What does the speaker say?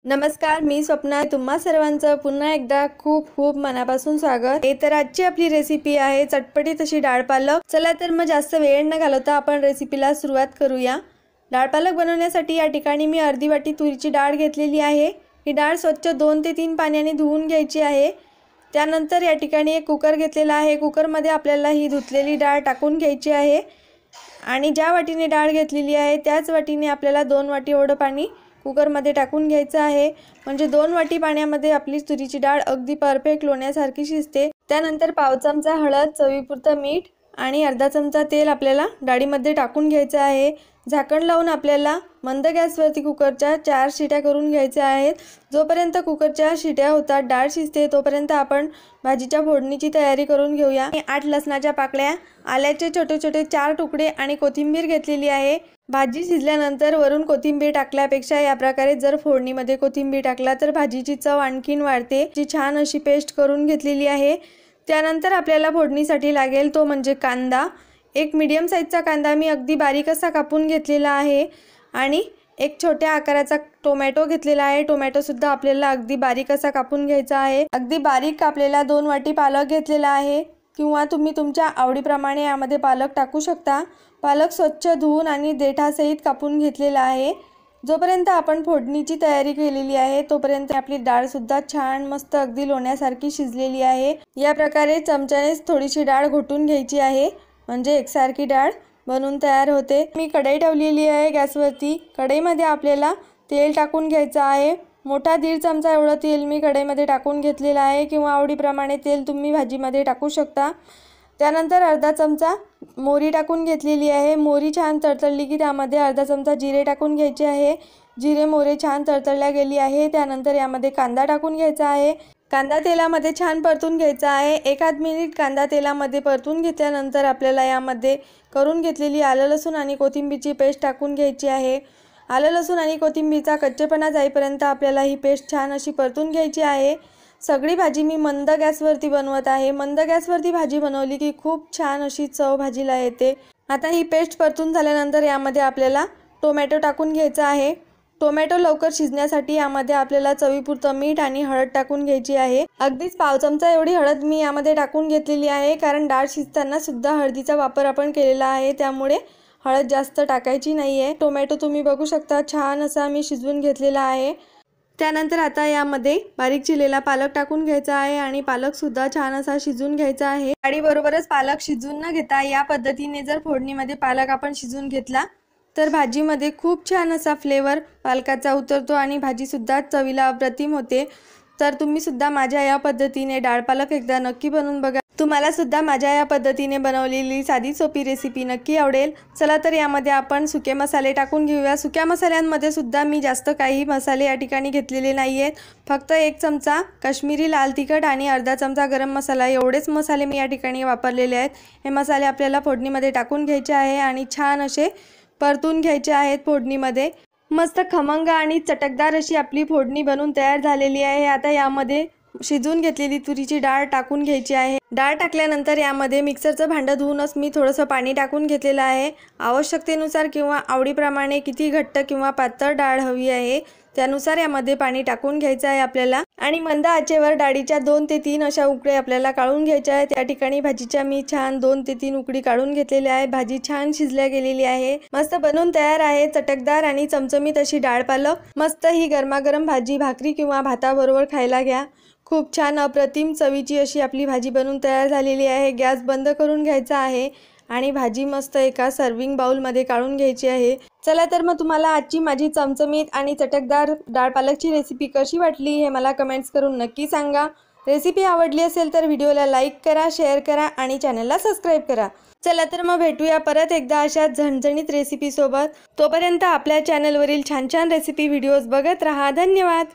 नमस्कार, मी स्वप्ना. तुम्हा सर्वांचं पुन्हा एकदा खूप खूप मनापासून स्वागत. तर आजची आपली रेसिपी आहे चटपटीत अशी डाळ पालक. चला तर मग जास्त वेळ न घालवता आपण रेसिपीला सुरुवात करूया. डाळ पालक बनवण्यासाठी या ठिकाणी मी अर्धी वाटी तुरीची डाळ घेतलेली आहे. ही डाळ स्वच्छ 2 ते 3 पाण्याने धुवून घ्यायची आहे. त्यानंतर या ठिकाणी एक कुकर घेतलेला आहे. कुकरमध्ये आपल्याला ही धुतलेली डाळ टाकून घ्यायची आहे आणि ज्या वाटीने डाळ घेतलेली आहे त्याच वाटीने आपल्याला 2 वाटी एवढं पाणी कुकरमध्ये टाकून घ्यायचं आहे. म्हणजे 2 वाटी पाण्यामध्ये आपली तुरीची डाळ अगदी परफेक्ट लोण्यासारखी शिजते. त्यानंतर पाव चमचा हळद, चवीपुरतं मीठ आणि अर्धा चमचा तेल आपल्याला डाळीमध्ये टाकून घ्यायचं आहे. झाकण लावून आपल्याला मंद गॅसवरती कुकरच्या 4 शिट्या करून घ्यायच्या आहेत. जोपर्यंत कुकरच्या शिट्या होतात, डाळ शिजते, तोपर्यंत आपण भाजीच्या फोडणीची तयारी करून घेऊया. 8 लसणाच्या पाकळ्या, आल्याचे छोटे छोटे 4 तुकडे आणि कोथिंबीर घेतलेली आहे. भाजी शिजल्यानंतर वरून कोथिंबीर टाकल्यापेक्षा या प्रकारे जर फोडणीमध्ये कोथिंबीर टाकला तर भाजीची चव आणखीन वाढते. जी छान अशी पेस्ट करून घेतलेली आहे. त्यानंतर आपल्याला फोडणीसाठी लागेल तो म्हणजे कांदा. एक मीडियम साईजचा कांदा मी अगदी बारीक असा कापून घेतलेला आहे आणि एक छोट्या आकाराचा टोमॅटो घेतलेला आहे. टोमॅटो सुद्धा आपल्याला अगदी बारीक असा कापून घ्यायचा आहे. अगदी बारीक कापलेला 2 वाटी पालक घेतलेला आहे किंवा तुम्ही तुमच्या आवडीप्रमाणे यामध्ये पालक टाकू शकता. पालक स्वच्छ धुवून आणि देठासहित कापून घेतलेला आहे. जोपर्यंत आपण फोडणीची तयारी केलेली आहे तोपर्यंत आपली डाळ सुद्धा छान मस्त अगदी लोण्यासारखी शिजलेली आहे. या प्रकारे चमच्याने थोडीशी डाळ घोटून घ्यायची आहे म्हणजे एकसारखी डाळ बनून तयार होते. मी कढई ठेवलेली आहे गॅसवरती. कढईमध्ये आपल्याला तेल टाकून घ्यायचं आहे. मोठा 1.5 चमचा एवढं तेल मी कढईमध्ये टाकून घेतलेलं आहे किंवा आवडीप्रमाणे तेल तुम्ही भाजीमध्ये टाकू शकता. त्यानंतर अर्धा चमचा मोहरी टाकून घेतलेली आहे. मोहरी छान तडतडली की त्यामध्ये अर्धा चमचा जिरे टाकून घ्यायचे आहे. जिरे मोहरी छान तडतडल्या गेली आहे. त्यानंतर यामध्ये कांदा टाकून घ्यायचा आहे. कांदा तेलामध्ये छान परतून घ्यायचा आहे. 1 मिनिट कांदा तेलामध्ये परतून घेतल्यानंतर आपल्याला यामध्ये करून घेतलेली आलं लसूण आणि कोथिंबीरची पेस्ट टाकून घ्यायची आहे. आलं लसूण आणि कोथिंबीरचा कच्चेपणा जाईपर्यंत आपल्याला ही पेस्ट छान अशी परतून घ्यायची आहे. सगळी भाजी मी मंद गॅसवरती बनवत आहे. मंद गॅसवरती भाजी बनवली की खूप छान अशी चव भाजीला येते. आता ही पेस्ट परतून झाल्यानंतर यामध्ये आपल्याला टोमॅटो टाकून घ्यायचा आहे. टोमॅटो लवकर शिजण्यासाठी यामध्ये आपल्याला चवीपुरतं मीठ आणि हळद टाकून घ्यायची आहे. अगदीच पाव चमचा एवढी हळद मी यामध्ये टाकून घेतलेली आहे कारण डाळ शिजताना सुद्धा हळदीचा वापर आपण केलेला आहे. त्यामुळे हळद जास्त टाकायची नाही आहे. टोमॅटो तुम्ही बघू शकता छान असा मी शिजवून घेतलेला आहे. त्यानंतर आता यामध्ये बारीक चिरलेला पालक टाकून घ्यायचा आहे आणि पालक सुद्धा छान असा शिजवून घ्यायचा आहे. डाळीबरोबरच पालक शिजवून न घेता या पद्धतीने जर फोडणीमध्ये पालक आपण शिजवून घेतला तर भाजीमध्ये खूप छान असा फ्लेवर पालकाचा उतरतो आणि भाजी सुद्धा चवीला अप्रतिम होते. तर तुम्ही सुद्धा माझ्या या पद्धतीने डाळ पालक एकदा नक्की बनवून बघा. तुम्हाला सुद्धा माझ्या या पद्धतीने बनवलेली साधी सोपी रेसिपी नक्की आवडेल. चला तर यामध्ये आपण सुके मसाले टाकून घेऊया. सुक्या मसाल्यांमध्ये सुद्धा मी जास्त काही मसाले या ठिकाणी घेतलेले नाही आहेत. फक्त 1 चमचा काश्मीरी लाल तिखट आणि अर्धा चमचा गरम मसाला एवढेच मसाले मी या ठिकाणी वापरलेले आहेत. हे मसाले आपल्याला फोडणीमध्ये टाकून घ्यायचे आहे आणि छान असे परतून घ्यायचे आहेत फोडणीमध्ये. मस्त खमंग आणि चटकदार अशी आपली फोडणी बनून तयार झालेली आहे. आता यामध्ये शिजवून घेतलेली तुरीची डाळ टाकून घ्यायची आहे. डाळ टाकल्यानंतर यामध्ये मिक्सरचं भांडं धुवूनच मी थोडंसं पाणी टाकून घेतलेलं आहे. आवश्यकतेनुसार किंवा आवडीप्रमाणे किती घट्ट किंवा पातळ डाळ हवी आहे त्यानुसार यामध्ये पाणी टाकून घ्यायचं आहे आपल्याला आणि मंद आचेवर डाळीच्या 2 ते 3 अशा उकळी आपल्याला काढून घ्यायच्या आहेत. त्या ठिकाणी भाजीच्या मी छान 2 ते 3 उकळी काढून घेतलेल्या आहे. भाजी छान शिजल्या गेलेली आहे. मस्त बनवून तयार आहे चटकदार आणि चमचमीत अशी डाळ पालक. मस्त ही गरमागरम भाजी भाकरी किंवा भाताबरोबर खायला घ्या. खूप छान अप्रतिम चवीची अशी आपली भाजी बनवून तयार झालेली आहे. गॅस बंद करून घ्यायचा आहे आणि भाजी मस्त एका सर्विंग बाउलमध्ये काढून घ्यायची आहे. चला तर मग तुम्हाला आजची माझी चमचमीत आणि चटकदार डाळ पालकची रेसिपी कशी वाटली हे मला कमेंट्स करून नक्की सांगा. रेसिपी आवडली असेल तर व्हिडिओला लाईक करा, शेअर करा आणि चॅनलला सबस्क्राईब करा. चला तर मग भेटूया परत एकदा अशा झणझणीत रेसिपीसोबत. तोपर्यंत आपल्या चॅनलवरील छान छान रेसिपी व्हिडिओज बघत राहा. धन्यवाद.